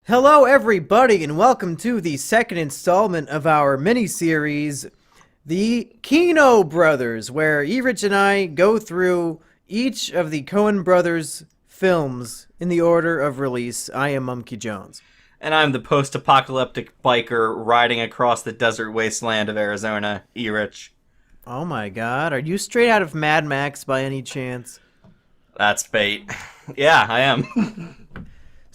Hello, everybody, and welcome to the second installment of our mini-series, The Kino Brothers, where Erich and I go through each of the Coen Brothers films in the order of release. I am Mumkey Jones. And I'm the post-apocalyptic biker riding across the desert wasteland of Arizona, Erich. Oh my god, are you straight out of Mad Max by any chance? That's bait. Yeah, I am.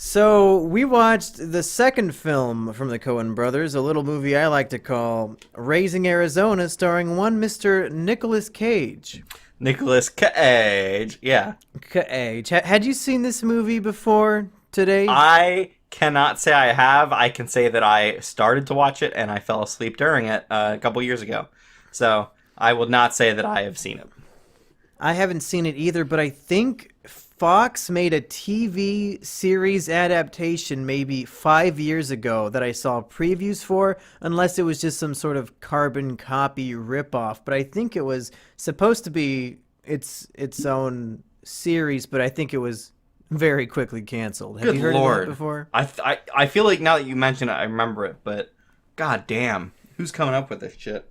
So, we watched the second film from the Coen Brothers, a little movie I like to call Raising Arizona, starring one Mr. Nicolas Cage. Nicolas Cage. Yeah. Cage. Had you seen this movie before today? I cannot say I have. I can say that I started to watch it and I fell asleep during it a couple years ago. So, I will not say that I have seen it. I haven't seen it either, but I think Fox made a TV series adaptation maybe 5 years ago that I saw previews for, unless it was just some sort of carbon copy ripoff. But I think it was supposed to be its own series, but I think it was very quickly canceled. Have Good you heard lord. of that before? I feel like now that you mention it, I remember it, but god damn. Who's coming up with this shit?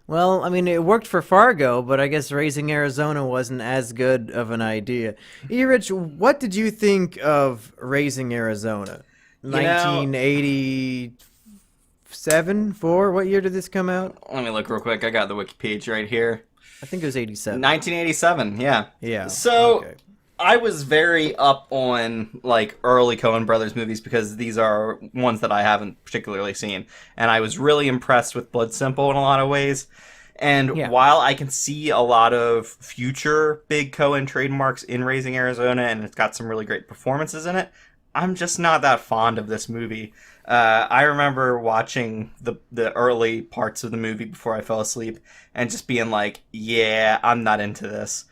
Well, I mean, it worked for Fargo, but I guess Raising Arizona wasn't as good of an idea. Erich, what did you think of Raising Arizona? 1987, 4? What year did this come out? Let me look real quick. I got the wiki page right here. I think it was 87. 1987, yeah. Yeah. So, Okay. I was very up on like early Coen Brothers movies because these are ones that I haven't particularly seen, and I was really impressed with Blood Simple in a lot of ways. And Yeah. while I can see a lot of future big Coen trademarks in Raising Arizona, and it's got some really great performances in it, I'm just not that fond of this movie. I remember watching the early parts of the movie before I fell asleep and just being like, yeah, I'm not into this.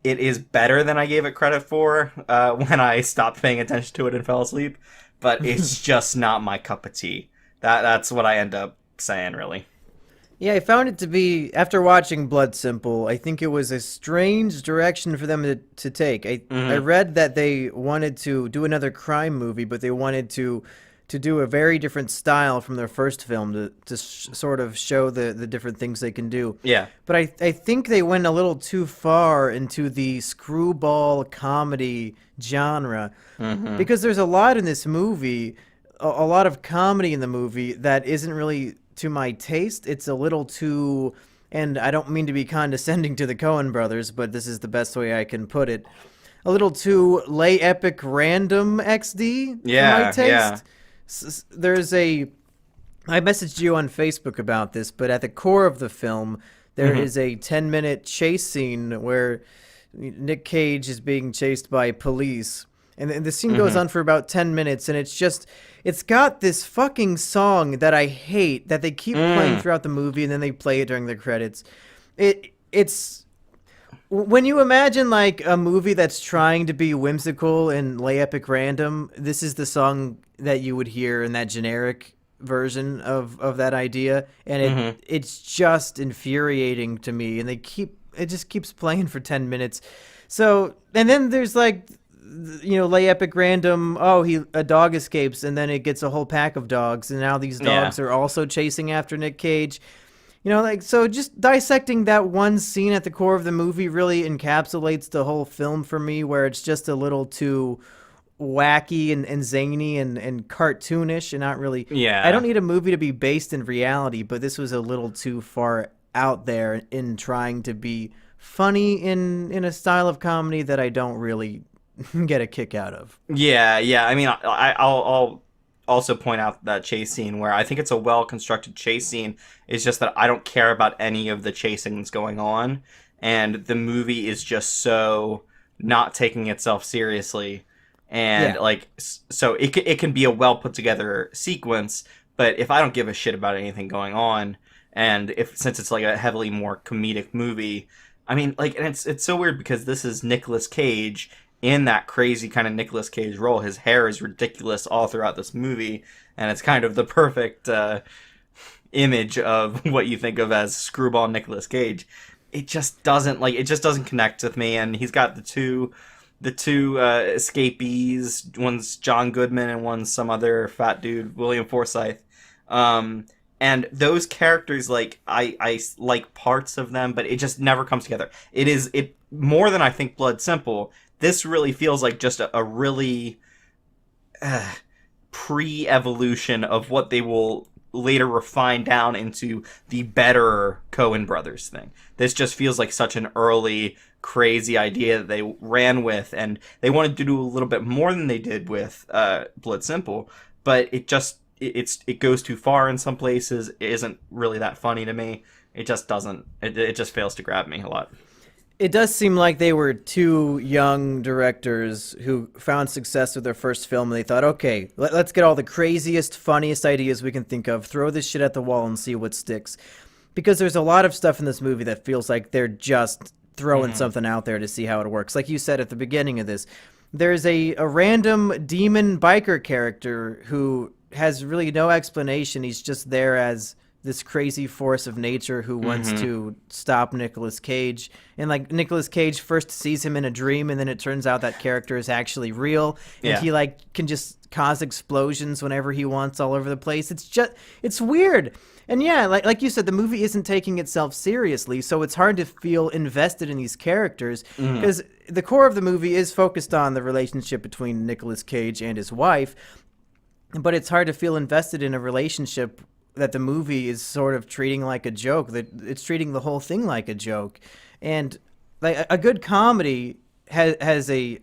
It is better than I gave it credit for when I stopped paying attention to it and fell asleep, but it's just not my cup of tea. That's what I end up saying, really. Yeah, I found it to be, after watching Blood Simple, I think it was a strange direction for them to take. I read that they wanted to do another crime movie, but they wanted to do a very different style from their first film to sort of show the different things they can do. Yeah. But I think they went a little too far into the screwball comedy genre because there's a lot in this movie, a lot of comedy in the movie that isn't really to my taste. It's a little too, and I don't mean to be condescending to the Coen brothers, but this is the best way I can put it, a little too lay epic random XD for my taste. Yeah. There's I messaged you on Facebook about this, but at the core of the film, there is a 10-minute chase scene where Nick Cage is being chased by police. And the scene goes on for about 10 minutes, and it's got this fucking song that I hate, that they keep playing throughout the movie, and then they play it during the credits. It's when you imagine like a movie that's trying to be whimsical and lay epic random, this is the song that you would hear in that generic version of that idea, and it's just infuriating to me. And it just keeps playing for 10 minutes. So, and then there's like, lay epic random, a dog escapes, and then it gets a whole pack of dogs, and now these dogs are also chasing after Nick Cage. So just dissecting that one scene at the core of the movie really encapsulates the whole film for me, where it's just a little too wacky and zany and cartoonish, and not really. Yeah. I don't need a movie to be based in reality, but this was a little too far out there in trying to be funny in a style of comedy that I don't really get a kick out of. Yeah. I mean, I'll also point out that chase scene where I think it's a well-constructed chase scene. It's just that I don't care about any of the chasing that's going on, and the movie is just so not taking itself seriously. And so it can be a well put together sequence, but if I don't give a shit about anything going on, and since it's like a heavily more comedic movie, I mean, like, and it's so weird because this is Nicolas Cage in that crazy kind of Nicolas Cage role. His hair is ridiculous all throughout this movie, and it's kind of the perfect image of what you think of as screwball Nicolas Cage. It just doesn't connect with me, and he's got the two the two escapees. One's John Goodman and one's some other fat dude, William Forsythe. Um, and those characters, like I like parts of them, but it just never comes together. It more than I think Blood Simple. This really feels like just a really pre-evolution of what they will later refine down into the better Coen brothers thing. This just feels like such an early crazy idea that they ran with, and they wanted to do a little bit more than they did with Blood Simple, but it goes too far in some places. It isn't really that funny to me. It just doesn't. It just fails to grab me a lot. It does seem like they were two young directors who found success with their first film, and they thought, okay, let's get all the craziest, funniest ideas we can think of, throw this shit at the wall and see what sticks. Because there's a lot of stuff in this movie that feels like they're just throwing something out there to see how it works. Like you said at the beginning of this, there's a random demon biker character who has really no explanation. He's just there as this crazy force of nature who wants to stop Nicolas Cage. And like Nicolas Cage first sees him in a dream, and then it turns out that character is actually real, and he like can just cause explosions whenever he wants all over the place. It's weird. And yeah, like you said, the movie isn't taking itself seriously, so it's hard to feel invested in these characters, because the core of the movie is focused on the relationship between Nicolas Cage and his wife, but it's hard to feel invested in a relationship that the movie is sort of treating like a joke, that it's treating the whole thing like a joke. And like a good comedy has a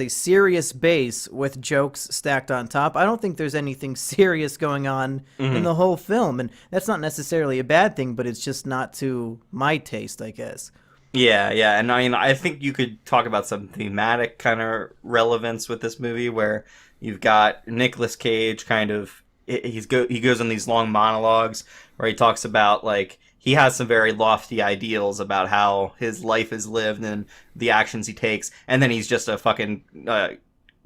serious base with jokes stacked on top. I don't think there's anything serious going on in the whole film, and that's not necessarily a bad thing, but it's just not to my taste, I guess. Yeah, yeah, and I mean, I think you could talk about some thematic kind of relevance with this movie, where you've got Nicolas Cage kind of he goes on these long monologues where he talks about, like, he has some very lofty ideals about how his life is lived and the actions he takes, and then he's just a fucking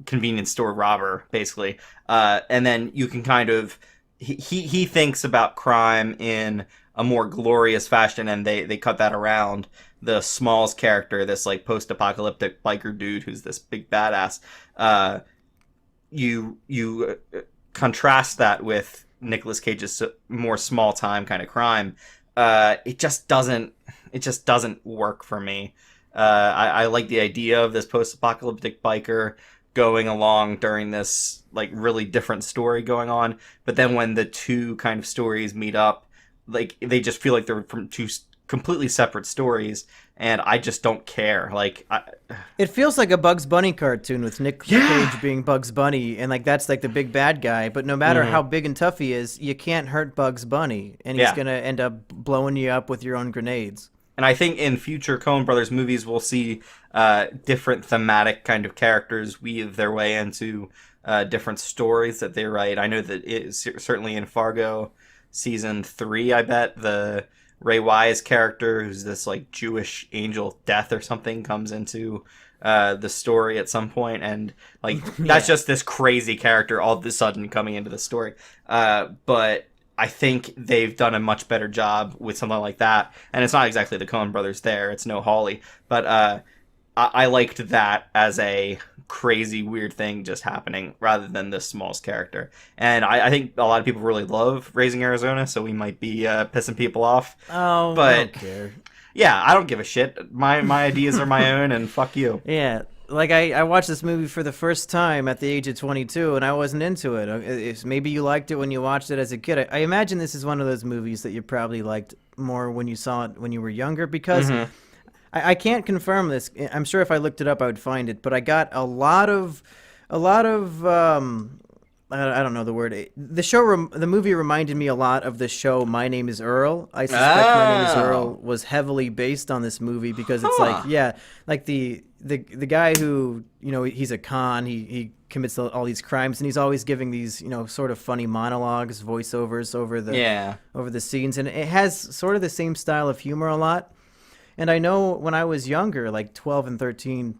convenience store robber, basically. And then you can kind of he thinks about crime in a more glorious fashion, and they cut that around. The Smalls character, this like post-apocalyptic biker dude who's this big badass, you contrast that with Nicolas Cage's more small time kind of crime. It just doesn't work for me. I like the idea of this post-apocalyptic biker going along during this like really different story going on, but then when the two kind of stories meet up, like they just feel like they're from two completely separate stories, and I just don't care. Like, it feels like a Bugs Bunny cartoon with Nick Cage being Bugs Bunny, and like that's like the big bad guy. But no matter how big and tough he is, you can't hurt Bugs Bunny, and he's gonna end up blowing you up with your own grenades. And I think in future Coen Brothers movies, we'll see different thematic kind of characters weave their way into different stories that they write. I know that certainly in Fargo season 3, I bet the Ray Wise character, who's this like Jewish angel death or something, comes into the story at some point, and like that's just this crazy character all of a sudden coming into the story. But I think they've done a much better job with something like that, and it's not exactly the Coen brothers there. It's no Hawley, but I liked that as a crazy weird thing just happening rather than this Smalls character. And I think a lot of people really love Raising Arizona, so we might be pissing people off. Oh, but I don't care. Yeah, I don't give a shit. My ideas are my own, and fuck you. Yeah, like I watched this movie for the first time at the age of 22, and I wasn't into it. Maybe you liked it when you watched it as a kid. I imagine this is one of those movies that you probably liked more when you saw it when you were younger, because I can't confirm this. I'm sure if I looked it up, I would find it. But I got a lot of I don't know the word. The movie reminded me a lot of the show My Name Is Earl. I suspect My Name Is Earl was heavily based on this movie, because it's like the guy who, you know, he's a con. He commits all these crimes, and he's always giving these, you know, sort of funny monologues, voiceovers over the scenes, and it has sort of the same style of humor a lot. And I know when I was younger, like 12 and 13,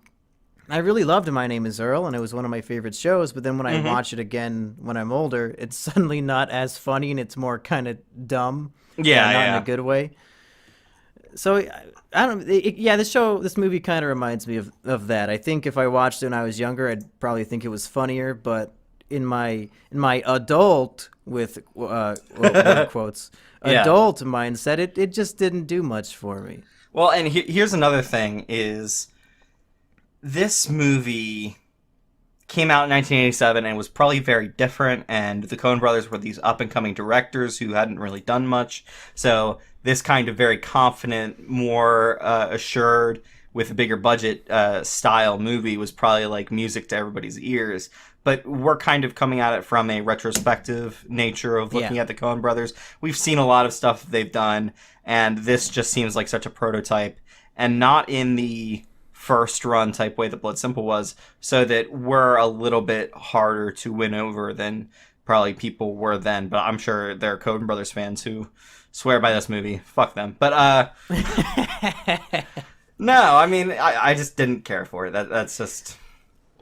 I really loved My Name is Earl, and it was one of my favorite shows. But then when I watch it again when I'm older, it's suddenly not as funny, and it's more kind of dumb. Not in a good way. So I don't. Yeah, this movie kind of reminds me of that. I think if I watched it when I was younger, I'd probably think it was funnier. But in my adult word quotes Yeah. adult mindset, it just didn't do much for me. Well, and here's another thing: is this movie came out in 1987 and was probably very different, and the Coen brothers were these up and coming directors who hadn't really done much. So this kind of very confident, more assured, with a bigger budget style movie was probably like music to everybody's ears. But we're kind of coming at it from a retrospective nature of looking Yeah. at the Coen brothers. We've seen a lot of stuff they've done, and this just seems like such a prototype, and not in the first run type way that Blood Simple was, so that we're a little bit harder to win over than probably people were then. But I'm sure there are Coen Brothers fans who swear by this movie. Fuck them. But no, I mean I just didn't care for it. That's just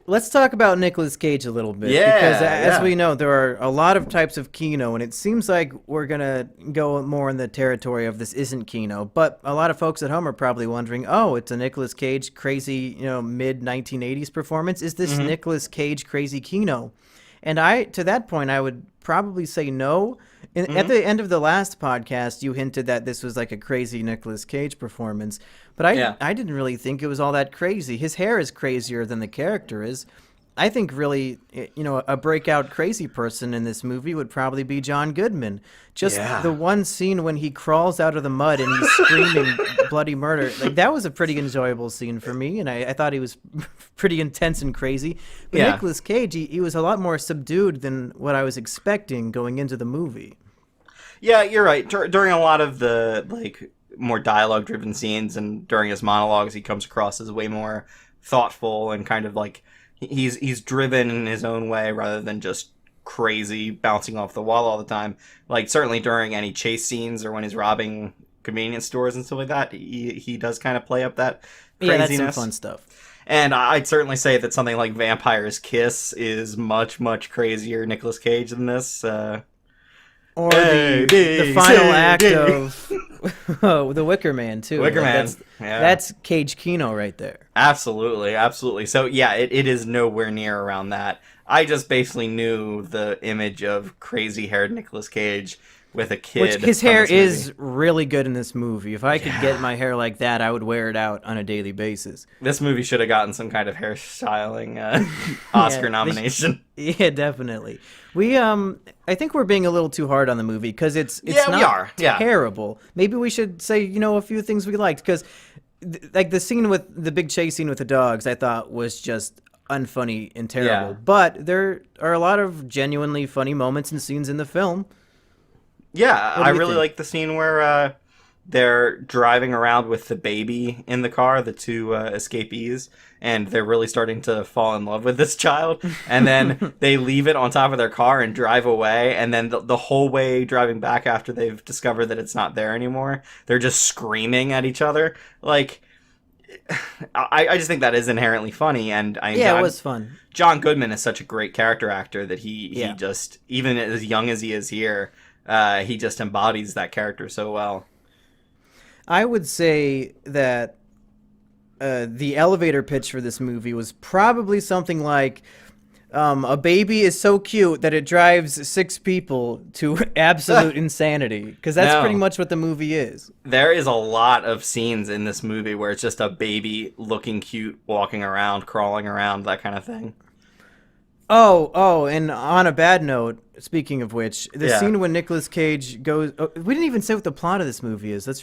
Let's talk about Nicolas Cage a little bit. Yeah, Because as yeah. we know, there are a lot of types of Kino, and it seems like we're going to go more in the territory of this isn't Kino. But a lot of folks at home are probably wondering, oh, it's a Nicolas Cage crazy, mid 1980s performance. Is this Nicolas Cage crazy Kino? And to that point, I would probably say no. At the end of the last podcast, you hinted that this was like a crazy Nicolas Cage performance, but Yeah. I didn't really think it was all that crazy. His hair is crazier than the character is. I think really, a breakout crazy person in this movie would probably be John Goodman. Just Yeah. the one scene when he crawls out of the mud and he's screaming bloody murder, like that was a pretty enjoyable scene for me, and I thought he was pretty intense and crazy. But Yeah. Nicolas Cage, he was a lot more subdued than what I was expecting going into the movie. Yeah, you're right. During a lot of the like more dialogue-driven scenes and during his monologues, he comes across as way more thoughtful and kind of like he's driven in his own way rather than just crazy bouncing off the wall all the time. Like certainly during any chase scenes or when he's robbing convenience stores and stuff like that, he does kind of play up that Yeah, craziness. that's some fun stuff. And I'd certainly say that something like Vampire's Kiss is much, much crazier Nicolas Cage than this. Or A, the B, final C, act D. of The Wicker Man, too. Wicker Man, That's, yeah. that's Cage Kino right there. Absolutely, absolutely. So yeah, it is nowhere near around that. I just basically knew the image of crazy-haired Nicolas Cage with a kid. Which his from hair this movie. is really good in this movie. If I could get my hair like that, I would wear it out on a daily basis. This movie should have gotten some kind of hairstyling Oscar they nomination. Yeah, definitely. I think we're being a little too hard on the movie because it's Yeah, we not are. Yeah. terrible. Maybe we should say a few things we liked because like the scene with the big chase scene with the dogs, I thought was just unfunny and terrible. Yeah. But there are a lot of genuinely funny moments and scenes in the film. Yeah, do I you really think? like the scene where they're driving around with the baby in the car, the two escapees, and they're really starting to fall in love with this child. And then they leave it on top of their car and drive away. And then the whole way driving back after they've discovered that it's not there anymore, they're just screaming at each other. Like, I just think that is inherently funny. And Yeah, it was fun. John Goodman is such a great character actor that he Yeah. just, even as young as he is here, he just embodies that character so well. I would say that the elevator pitch for this movie was probably something like a baby is so cute that it drives 6 people to absolute insanity. Because that's No. pretty much what the movie is. There is a lot of scenes in this movie where it's just a baby looking cute, walking around, crawling around, that kind of thing. Oh, and on a bad note, speaking of which, the Yeah. scene when Nicolas Cage goes... Oh, we didn't even say what the plot of this movie is. That's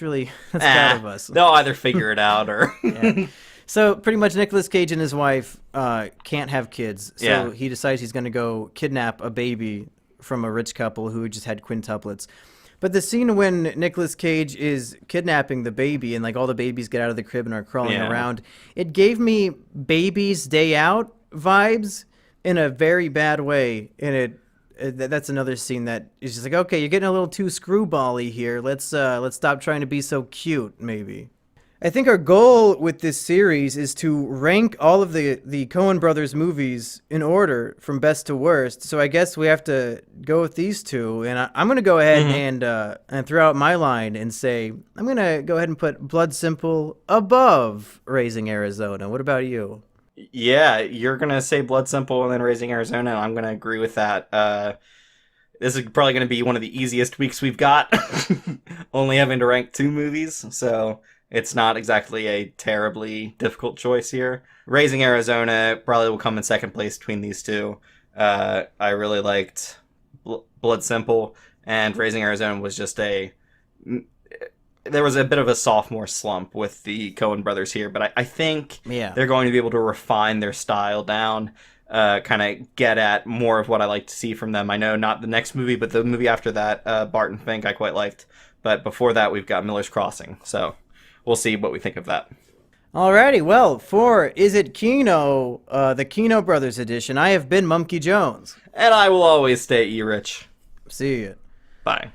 bad of us. They'll either figure it out or... Yeah. So pretty much Nicolas Cage and his wife can't have kids. So Yeah. he decides he's going to go kidnap a baby from a rich couple who just had quintuplets. But the scene when Nicolas Cage is kidnapping the baby and like all the babies get out of the crib and are crawling Yeah. around, it gave me Baby's Day Out vibes in a very bad way. And that's another scene that is just like, okay, you're getting a little too screwball-y here. Let's stop trying to be so cute, maybe. I think our goal with this series is to rank all of the Coen brothers movies in order from best to worst. So I guess we have to go with these two, and I'm going to go ahead and throw out my line and say I'm going to go ahead and put Blood Simple above Raising Arizona. What about you? Yeah, you're gonna say Blood Simple and then Raising Arizona, and I'm gonna agree with that. This is probably gonna be one of the easiest weeks we've got, only having to rank two movies, so it's not exactly a terribly difficult choice here. Raising Arizona probably will come in second place between these two. I really liked Blood Simple, and Raising Arizona was just there was a bit of a sophomore slump with the Coen brothers here, but I think they're going to be able to refine their style down, kind of get at more of what I like to see from them. I know not the next movie, but the movie after that, Barton Fink, I quite liked. But before that, we've got Miller's Crossing. So we'll see what we think of that. Alrighty, well, for Is It Kino, the Kino Brothers edition, I have been Mumkey Jones. And I will always stay E-Rich. See you. Bye.